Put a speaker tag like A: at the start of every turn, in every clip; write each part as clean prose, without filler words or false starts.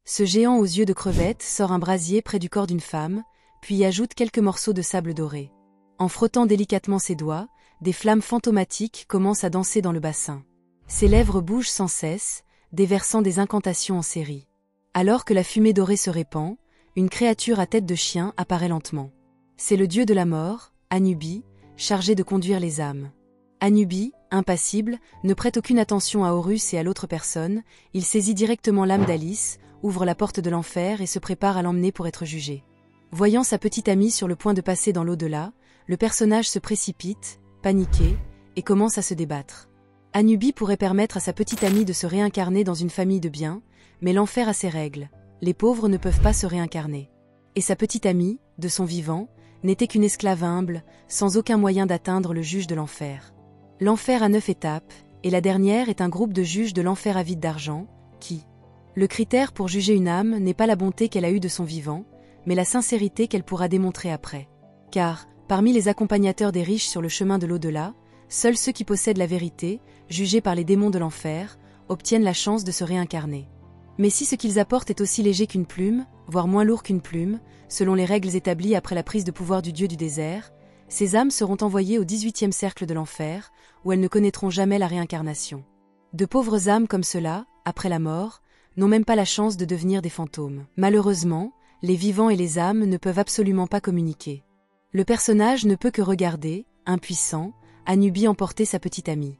A: Ce géant aux yeux de crevette sort un brasier près du corps d'une femme, puis y ajoute quelques morceaux de sable doré. En frottant délicatement ses doigts, des flammes fantomatiques commencent à danser dans le bassin. Ses lèvres bougent sans cesse, déversant des incantations en série. Alors que la fumée dorée se répand, une créature à tête de chien apparaît lentement. C'est le dieu de la mort, Anubi, chargé de conduire les âmes. Anubi, impassible, ne prête aucune attention à Horus et à l'autre personne, il saisit directement l'âme d'Alice, ouvre la porte de l'enfer et se prépare à l'emmener pour être jugé. Voyant sa petite amie sur le point de passer dans l'au-delà, le personnage se précipite, paniqué, et commence à se débattre. Anubi pourrait permettre à sa petite amie de se réincarner dans une famille de biens, mais l'enfer a ses règles, les pauvres ne peuvent pas se réincarner. Et sa petite amie, de son vivant, n'était qu'une esclave humble, sans aucun moyen d'atteindre le juge de l'enfer. L'enfer a 9 étapes, et la dernière est un groupe de juges de l'enfer avides d'argent, qui... Le critère pour juger une âme n'est pas la bonté qu'elle a eue de son vivant, mais la sincérité qu'elle pourra démontrer après. Car, parmi les accompagnateurs des riches sur le chemin de l'au-delà, seuls ceux qui possèdent la vérité, jugés par les démons de l'enfer, obtiennent la chance de se réincarner. Mais si ce qu'ils apportent est aussi léger qu'une plume, voire moins lourd qu'une plume, selon les règles établies après la prise de pouvoir du dieu du désert, ces âmes seront envoyées au 18e cercle de l'enfer, où elles ne connaîtront jamais la réincarnation. De pauvres âmes comme cela, après la mort, n'ont même pas la chance de devenir des fantômes. Malheureusement, les vivants et les âmes ne peuvent absolument pas communiquer. Le personnage ne peut que regarder, impuissant, Anubi emporter sa petite amie.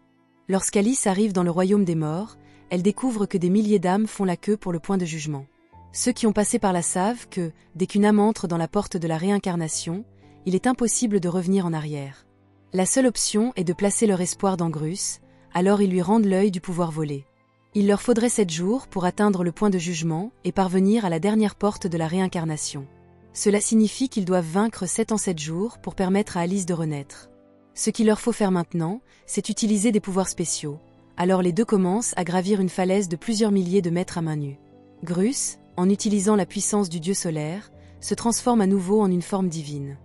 A: Lorsqu'Alice arrive dans le royaume des morts, elle découvre que des milliers d'âmes font la queue pour le point de jugement. Ceux qui ont passé par là savent que, dès qu'une âme entre dans la porte de la réincarnation, il est impossible de revenir en arrière. La seule option est de placer leur espoir dans Grus, alors ils lui rendent l'œil du pouvoir volé. Il leur faudrait 7 jours pour atteindre le point de jugement et parvenir à la dernière porte de la réincarnation. Cela signifie qu'ils doivent vaincre 7 en 7 jours pour permettre à Alice de renaître. Ce qu'il leur faut faire maintenant, c'est utiliser des pouvoirs spéciaux. Alors les deux commencent à gravir une falaise de plusieurs milliers de mètres à main nue. Grus, en utilisant la puissance du dieu solaire, se transforme à nouveau en une forme divine.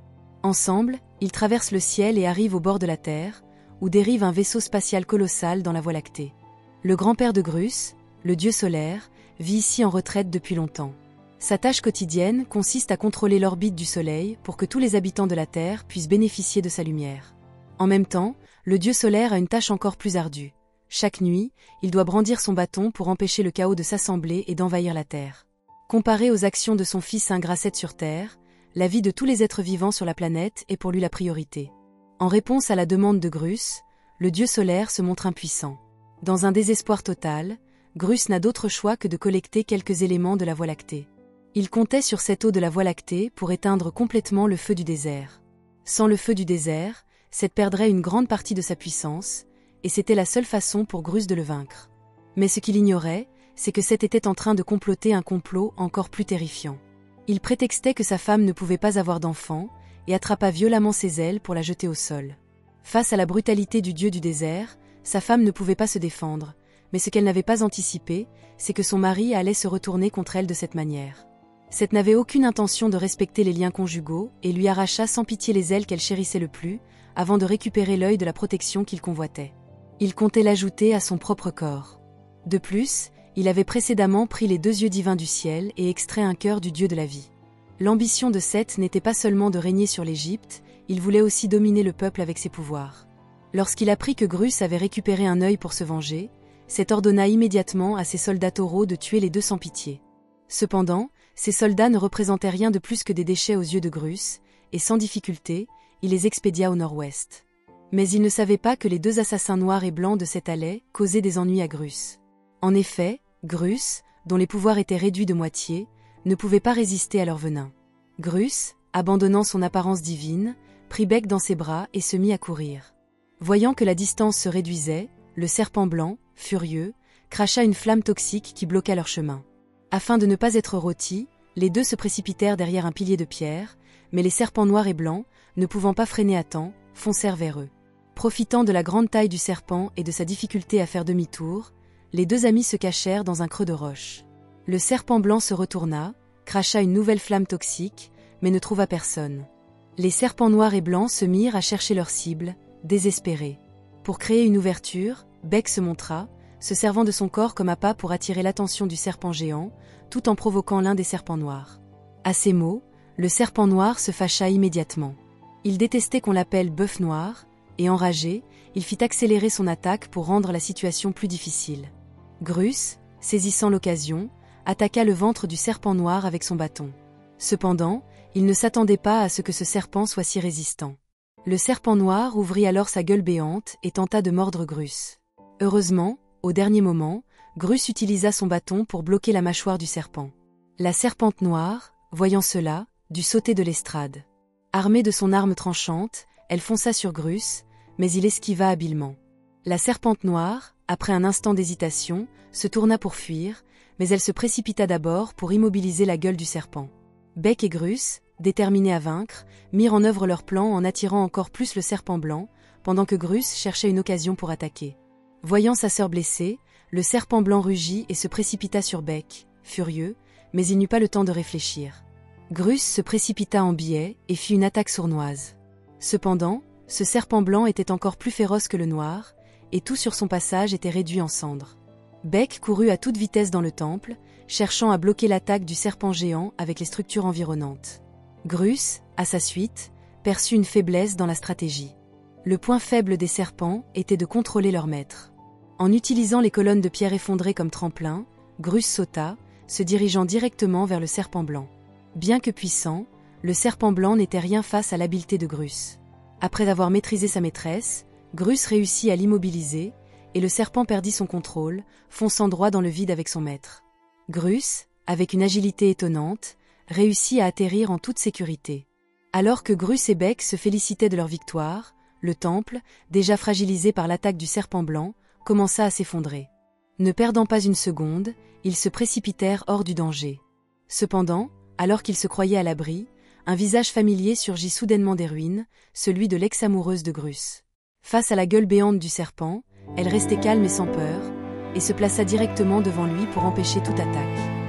A: Ensemble, ils traversent le ciel et arrivent au bord de la Terre, où dérive un vaisseau spatial colossal dans la Voie lactée. Le grand-père de Grus, le dieu solaire, vit ici en retraite depuis longtemps. Sa tâche quotidienne consiste à contrôler l'orbite du Soleil pour que tous les habitants de la Terre puissent bénéficier de sa lumière. En même temps, le dieu solaire a une tâche encore plus ardue. Chaque nuit, il doit brandir son bâton pour empêcher le chaos de s'assembler et d'envahir la Terre. Comparé aux actions de son fils ingrat Seth sur Terre, la vie de tous les êtres vivants sur la planète est pour lui la priorité. En réponse à la demande de Grus, le dieu solaire se montre impuissant. Dans un désespoir total, Grus n'a d'autre choix que de collecter quelques éléments de la Voie lactée. Il comptait sur cette eau de la Voie lactée pour éteindre complètement le feu du désert. Sans le feu du désert, Seth perdrait une grande partie de sa puissance, et c'était la seule façon pour Grus de le vaincre. Mais ce qu'il ignorait, c'est que Seth était en train de comploter un complot encore plus terrifiant. Il prétextait que sa femme ne pouvait pas avoir d'enfant, et attrapa violemment ses ailes pour la jeter au sol. Face à la brutalité du dieu du désert, sa femme ne pouvait pas se défendre, mais ce qu'elle n'avait pas anticipé, c'est que son mari allait se retourner contre elle de cette manière. Seth n'avait aucune intention de respecter les liens conjugaux et lui arracha sans pitié les ailes qu'elle chérissait le plus, avant de récupérer l'œil de la protection qu'il convoitait. Il comptait l'ajouter à son propre corps. De plus, il avait précédemment pris les 2 yeux divins du ciel et extrait un cœur du dieu de la vie. L'ambition de Seth n'était pas seulement de régner sur l'Égypte, il voulait aussi dominer le peuple avec ses pouvoirs. Lorsqu'il apprit que Grus avait récupéré un œil pour se venger, Seth ordonna immédiatement à ses soldats taureaux de tuer les 2 sans pitié. Cependant, ces soldats ne représentaient rien de plus que des déchets aux yeux de Grus, et sans difficulté, il les expédia au nord-ouest. Mais il ne savait pas que les 2 assassins noirs et blancs de Seth allaient causer des ennuis à Grus. En effet, Grus, dont les pouvoirs étaient réduits de moitié, ne pouvait pas résister à leur venin. Grus, abandonnant son apparence divine, prit Bec dans ses bras et se mit à courir. Voyant que la distance se réduisait, le serpent blanc, furieux, cracha une flamme toxique qui bloqua leur chemin. Afin de ne pas être rôtis, les 2 se précipitèrent derrière un pilier de pierre, mais les serpents noirs et blancs, ne pouvant pas freiner à temps, foncèrent vers eux. Profitant de la grande taille du serpent et de sa difficulté à faire demi-tour, les 2 amis se cachèrent dans un creux de roche. Le serpent blanc se retourna, cracha une nouvelle flamme toxique, mais ne trouva personne. Les serpents noirs et blancs se mirent à chercher leur cible, désespérés. Pour créer une ouverture, Bec se montra, se servant de son corps comme appât pour attirer l'attention du serpent géant, tout en provoquant l'un des serpents noirs. À ces mots, le serpent noir se fâcha immédiatement. Il détestait qu'on l'appelle bœuf noir, et enragé, il fit accélérer son attaque pour rendre la situation plus difficile. Grus, saisissant l'occasion, attaqua le ventre du serpent noir avec son bâton. Cependant, il ne s'attendait pas à ce que ce serpent soit si résistant. Le serpent noir ouvrit alors sa gueule béante et tenta de mordre Grus. Heureusement, au dernier moment, Grus utilisa son bâton pour bloquer la mâchoire du serpent. La serpente noire, voyant cela, dut sauter de l'estrade. Armée de son arme tranchante, elle fonça sur Grus, mais il esquiva habilement. La serpente noire, après un instant d'hésitation, se tourna pour fuir, mais elle se précipita d'abord pour immobiliser la gueule du serpent. Bec et Grus, déterminés à vaincre, mirent en œuvre leur plan en attirant encore plus le serpent blanc, pendant que Grus cherchait une occasion pour attaquer. Voyant sa sœur blessée, le serpent blanc rugit et se précipita sur Bec, furieux, mais il n'eut pas le temps de réfléchir. Grus se précipita en biais et fit une attaque sournoise. Cependant, ce serpent blanc était encore plus féroce que le noir, et tout sur son passage était réduit en cendres. Bec courut à toute vitesse dans le temple, cherchant à bloquer l'attaque du serpent géant avec les structures environnantes. Grus, à sa suite, perçut une faiblesse dans la stratégie. Le point faible des serpents était de contrôler leur maître. En utilisant les colonnes de pierre effondrées comme tremplin, Grus sauta, se dirigeant directement vers le serpent blanc. Bien que puissant, le serpent blanc n'était rien face à l'habileté de Grus. Après avoir maîtrisé sa maîtresse, Grus réussit à l'immobiliser, et le serpent perdit son contrôle, fonçant droit dans le vide avec son maître. Grus, avec une agilité étonnante, réussit à atterrir en toute sécurité. Alors que Grus et Bec se félicitaient de leur victoire, le temple, déjà fragilisé par l'attaque du serpent blanc, commença à s'effondrer. Ne perdant pas une seconde, ils se précipitèrent hors du danger. Cependant, alors qu'ils se croyaient à l'abri, un visage familier surgit soudainement des ruines, celui de l'ex-amoureuse de Grus. Face à la gueule béante du serpent, elle restait calme et sans peur, et se plaça directement devant lui pour empêcher toute attaque.